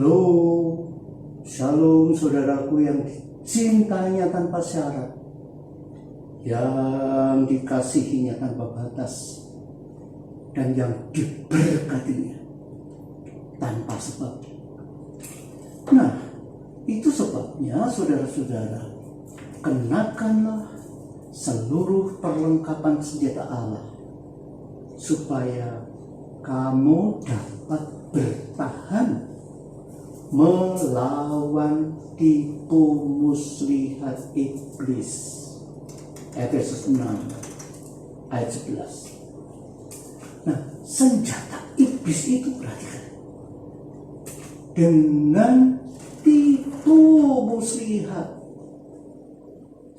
Halo, shalom saudaraku yang cintanya tanpa syarat, yang dikasihinya tanpa batas, dan yang diberkatinya tanpa sebab. Nah, itu sebabnya saudara-saudara, kenakanlah seluruh perlengkapan senjata Allah, supaya kamu dapat bertahan melawan tipu muslihat iblis. Efesus 6 ayat 11. Nah, senjata iblis itu perhatikan, dengan tipu muslihat.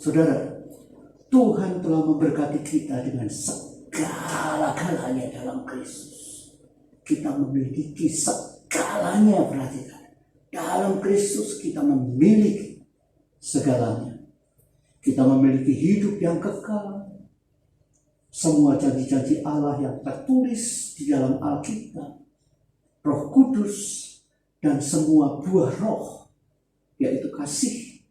Saudara, Tuhan telah memberkati kita dengan segala-galanya dalam Kristus. Kita memiliki segalanya, perhatikan. Dalam Kristus kita memiliki segalanya. Kita memiliki hidup yang kekal. Semua janji-janji Allah yang tertulis di dalam Alkitab, Roh Kudus, dan semua buah roh, yaitu kasih,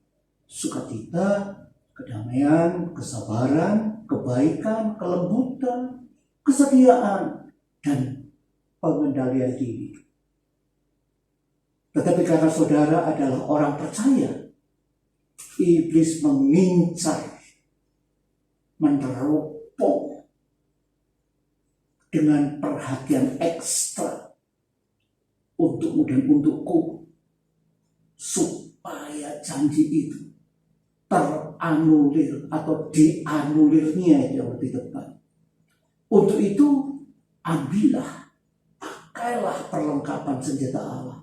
sukacita, kedamaian, kesabaran, kebaikan, kelembutan, kesetiaan, dan pengendalian diri. Tetapi karena saudara adalah orang percaya, iblis mengincar, meneropong dengan perhatian ekstra untukmu dan untukku, supaya janji itu teranulir atau dianulirnya yang lebih tepat. Untuk itu, ambillah, pakailah perlengkapan senjata Allah,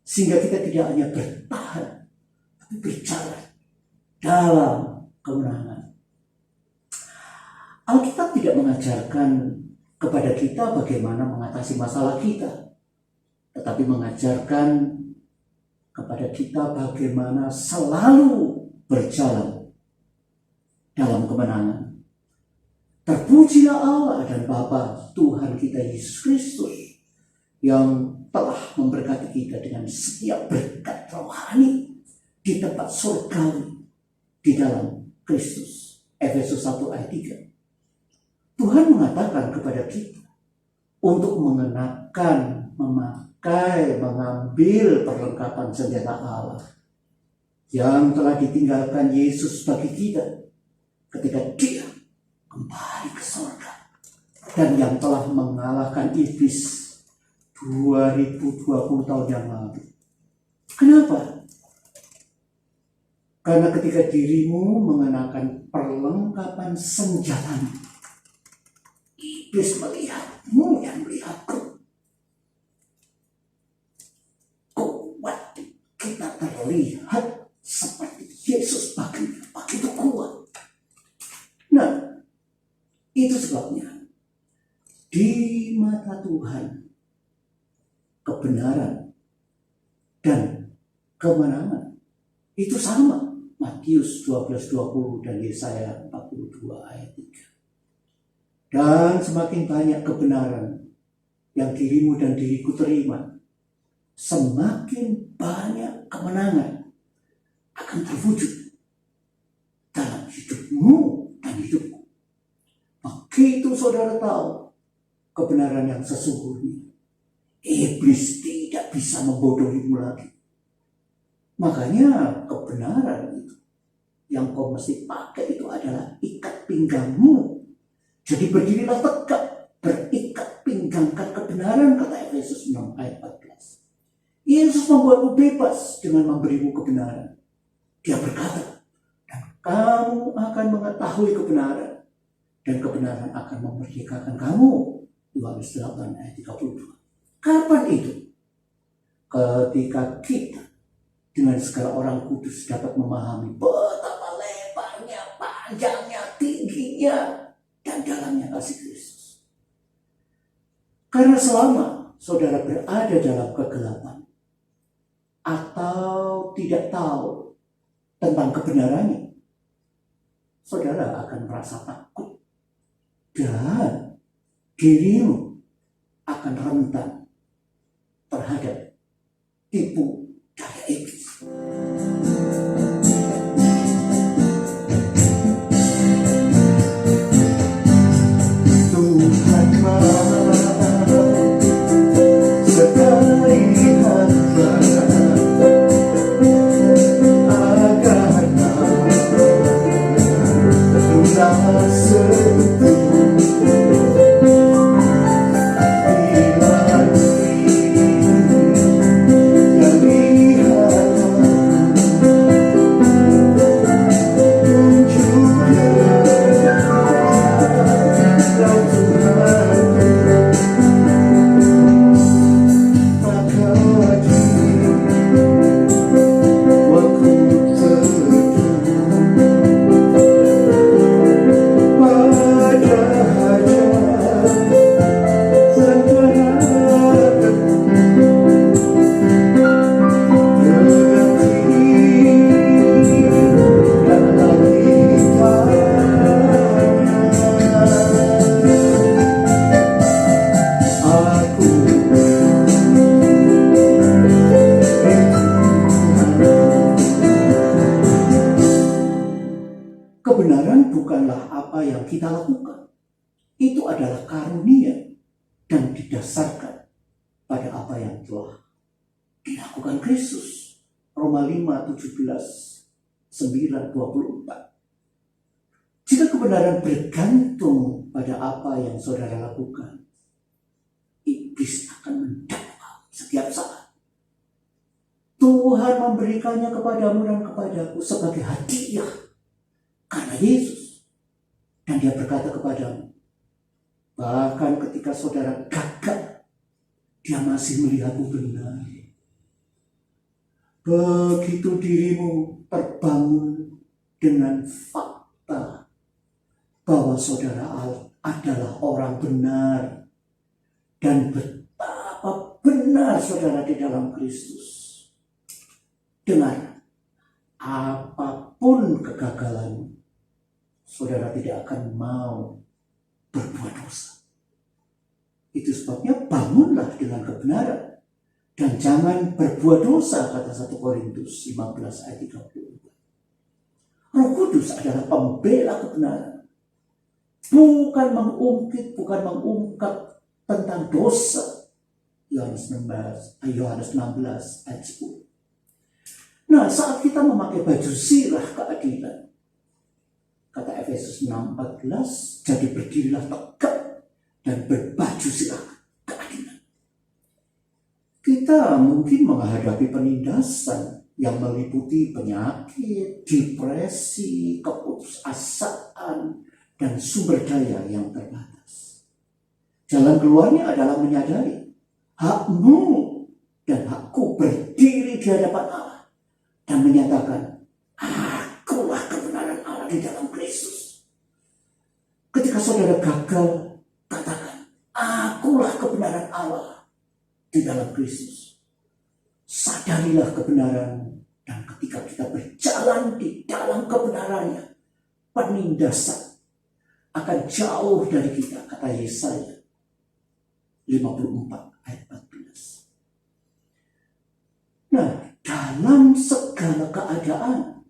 sehingga kita tidak hanya bertahan, tapi berjalan dalam kemenangan. Alkitab tidak mengajarkan kepada kita bagaimana mengatasi masalah kita, tetapi mengajarkan kepada kita bagaimana selalu berjalan dalam kemenangan. Terpujilah Allah dan Bapa Tuhan kita Yesus Kristus, yang telah memberkati kita dengan setiap berkat rohani di tempat surgawi di dalam Kristus. Efesus 1 ayat 3. Tuhan mengatakan kepada kita untuk mengenakan, memakai, mengambil perlengkapan senjata Allah yang telah ditinggalkan Yesus bagi kita ketika Dia kembali ke surga, dan yang telah mengalahkan iblis 2020 tahun yang lalu. Kenapa? Karena ketika dirimu mengenakan perlengkapan senjata, iblis melihatmu yang melihatku. Kuat kita terlihat seperti Yesus begitu kuat. Nah, itu sebabnya di mata Tuhan kebenaran dan kemenangan itu sama. Matius 12:20 dan Yesaya 42 ayat 3. Dan semakin banyak kebenaran yang dirimu dan diriku terima, semakin banyak kemenangan akan terwujud dalam hidupmu dan hidupku. Begitu saudara tahu kebenaran yang sesungguhnya, iblis tidak bisa membodohimu lagi. Makanya kebenaran itu yang kau mesti pakai itu adalah ikat pinggangmu. Jadi berdirilah tegak, berikat pinggangkan kebenaran, kata Efesus 6 ayat 14. Yesus membuatmu bebas dengan memberimu kebenaran. Dia berkata, dan kamu akan mengetahui kebenaran, dan kebenaran akan memerdekakan kamu. Yohanes 8 ayat 32. Kapan itu? Ketika kita dengan segala orang kudus dapat memahami betapa lebarnya, panjangnya, tingginya, dan dalamnya kasih Kristus. Karena selama saudara berada dalam kegelapan atau tidak tahu tentang kebenarannya, saudara akan merasa takut dan dirimu akan rentan terhadap tipu daya iblis. Tuhan mau sekali hamba agar lunas sentuh kebenaran bukanlah apa yang kita lakukan. Itu adalah karunia dan didasarkan pada apa yang telah dilakukan Kristus. Roma 5, 17, 9, 24. Jika kebenaran bergantung pada apa yang saudara lakukan, iblis akan mendakwa setiap saat. Tuhan memberikannya kepadamu dan kepadaku sebagai hadiah karena Yesus. Dan dia berkata kepadamu, bahkan ketika saudara gagal, dia masih melihatmu benar. Begitu dirimu terbangun dengan fakta bahwa saudara adalah orang benar dan betapa benar saudara di dalam Kristus. Dengar, apapun kegagalanmu, saudara tidak akan mau berbuat dosa. Itu sebabnya bangunlah dengan kebenaran dan jangan berbuat dosa, kata 1 Korintus 15 ayat 34. Roh Kudus adalah pembela kebenaran, bukan mengungkit, bukan mengungkap tentang dosa. Yohanes 16 ayat 10. Nah, saat kita memakai baju sirah keadilan, kata Efesus 6:14, jadi berdirilah tegak dan berbaju sirah keadilan. Kita mungkin menghadapi penindasan yang meliputi penyakit, depresi, keputusasaan, dan sumber daya yang terbatas. Jalan keluarnya adalah menyadari hakmu dan hakku berdiri di hadapan Allah dan menyatakan, akulah kebenaran Allah di dalam Kristus. Ketika saudara gagal, katakan, akulah kebenaran Allah di dalam Kristus. Sadarilah kebenaran, dan ketika kita berjalan di dalam kebenarannya, penindasan akan jauh dari kita, kata Yesaya 54 ayat 14. Nah, dalam segala keadaan,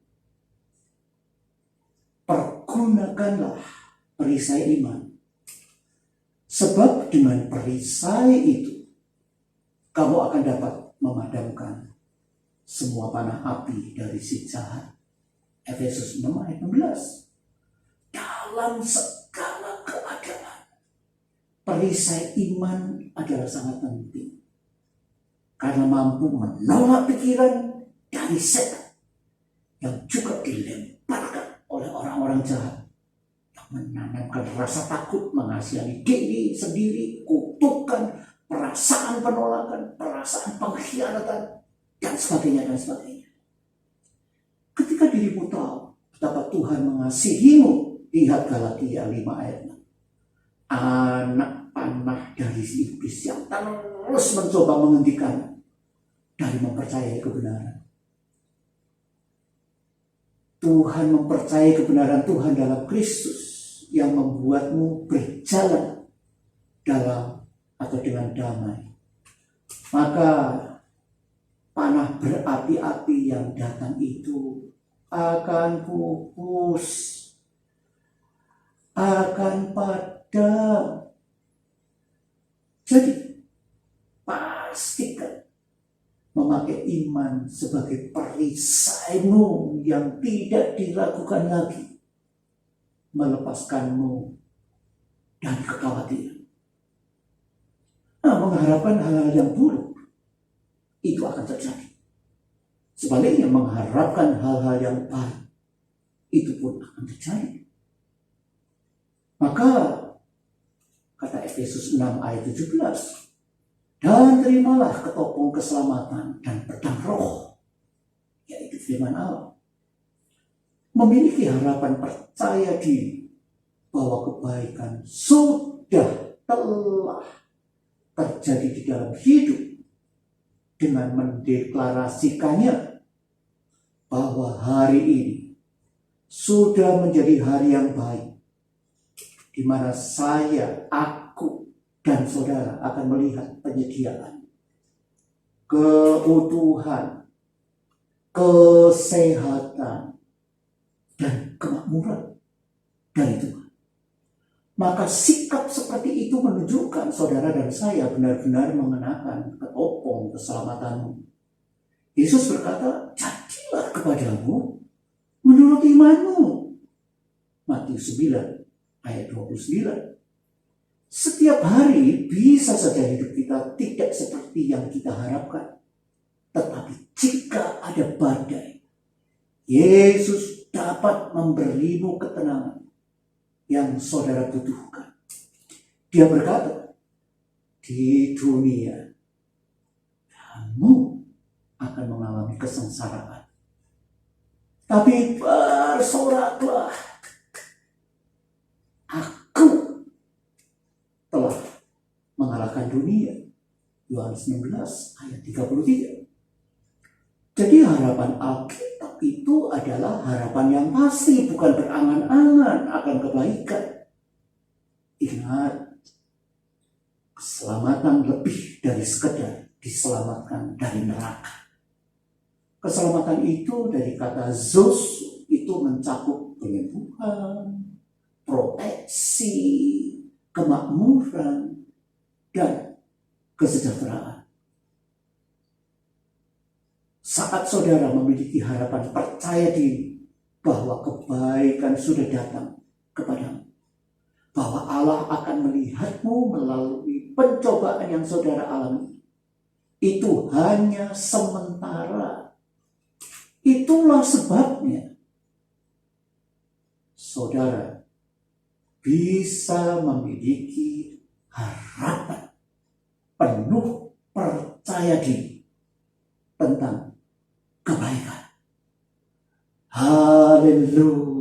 pergunakanlah perisai iman. Sebab dengan perisai itu, kamu akan dapat memadamkan semua panah api dari si jahat. Efesus 6 ayat 16. Dalam segala keadaan, perisai iman adalah sangat penting. Karena mampu menolak pikiran dari setan yang juga dilemparkan oleh orang-orang jahat yang menanamkan rasa takut, mengasihani diri sendiri, kutukan, perasaan penolakan, perasaan pengkhianatan, dan sebagainya, dan sebagainya. Ketika dirimu tahu betapa Tuhan mengasihimu, lihat Galatia 5 ayat 6. Anak panah dari si iblis yang terus mencoba menghentikan dari mempercayai kebenaran. Tuhan mempercayai kebenaran Tuhan dalam Kristus yang membuatmu berjalan dalam atau dengan damai. Maka panah berapi-api yang datang itu akan pupus, akan padam. Jadi pastikan memakai iman sebagai perisaimu yang tidak diragukan lagi, melepaskanmu dari kekhawatiran. Nah, mengharapkan hal-hal yang buruk itu akan terjadi. Sebaliknya, mengharapkan hal-hal yang baik itu pun akan terjadi. Maka kata Efesus 6 ayat 17, dan terimalah ketopong keselamatan dan pedang roh, yaitu firman Allah. Memiliki harapan percaya diri bahwa kebaikan sudah telah terjadi di dalam hidup, dengan mendeklarasikannya bahwa hari ini sudah menjadi hari yang baik, di mana aku, dan saudara akan melihat penyediaan, keutuhan, kesehatan, dan kemakmuran dari Tuhan. Maka sikap seperti itu menunjukkan saudara dan saya benar-benar mengenakan ketopong keselamatanmu. Yesus berkata, jadilah kepadamu menurut imanmu. Matius 9 ayat 29. Setiap hari bisa saja hidup kita tidak seperti yang kita harapkan. Tetapi jika ada badai, Yesus dapat memberimu ketenangan yang saudara butuhkan. Dia berkata, di dunia kamu akan mengalami kesengsaraan, tapi bersoraklah, aku telah mengalahkan dunia. Yohanes 16 ayat 33. Jadi harapan Alkitab itu adalah harapan yang pasti, bukan berangan-angan akan kebaikan. Ingat, keselamatan lebih dari sekedar diselamatkan dari neraka. Keselamatan itu dari kata Zos itu mencakup penyembuhan, proteksi, kemakmuran, dan kesejahteraan. Saat saudara memiliki harapan percaya diri bahwa kebaikan sudah datang kepadamu, bahwa Allah akan melihatmu melalui pencobaan yang saudara alami, itu hanya sementara. Itulah sebabnya saudara bisa memiliki harapan penuh percaya diri tentang kebaikan. Haleluya.